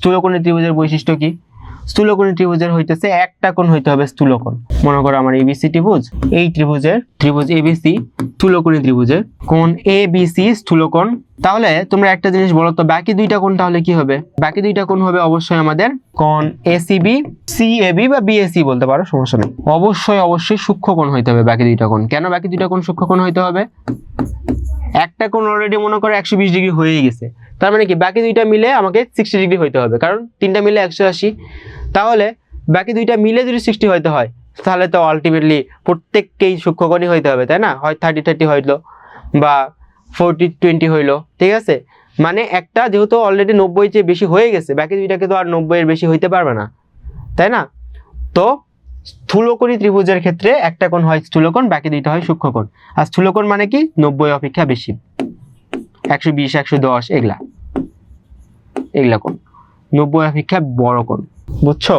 স্থূলকোণী ত্রিভুজের বৈশিষ্ট্য কি? স্থূলকোণী ত্রিভুজের হইতেছে একটা কোণ হইতে হবে স্থূলকোণ। মনে করো আমার এবিসি ত্রিভুজ, এই ত্রিভুজ এবিসি স্থূলকোণী ত্রিভুজের কোণ এবিসি স্থূলকোণ। তাহলে তোমরা একটা জিনিস বলো তো, বাকি দুইটা কোণ তাহলে কি হবে? বাকি দুইটা কোণ হবে অবশ্যই আমাদের কোণ এসিবি, সিএবি বা বিএসি বলতে পারো, সমস্যা নেই। অবশ্যই সূক্ষ্মকোণ হইতে হবে বাকি দুইটা কোণ। কেন বাকি দুইটা কোণ সূক্ষ্মকোণ হইতে হবে? একটা কোণ অলরেডি মনে করো 120 ডিগ্রি হয়েই গেছে, তার মানে কি বাকি দুইটা মিলে আমাকে 60 ডিগ্রি হইতে হবে, কারণ তিনটা মিলে 180। তাহলে বাকি দুইটা মিলে যদি 60 হইতে হয়, তাহলে তো আলটিমেটলি প্রত্যেককেই সূক্ষ্মকোণই হইতে হবে, তাই না? হয় 30-30 হইলো বা 40-20 হইলো, ঠিক আছে? মানে একটা যেহেতু অলরেডি 90 চেয়ে বেশি হয়ে গেছে, বাকি দুইটাকে তো আর 90 এর বেশি হইতে পারবে না, তাই না? তো স্থূলকোণী ত্রিভুজের ক্ষেত্রে একটা কোণ হয় স্থূলকোণ, বাকি দুইটা হয় সূক্ষ্মকোণ। আর স্থূলকোণ মানে কি? 90 অপেক্ষা বেশি, 120, 110 এগুলা কোণ 90 অপেক্ষা বড় কোণ, বুঝছো?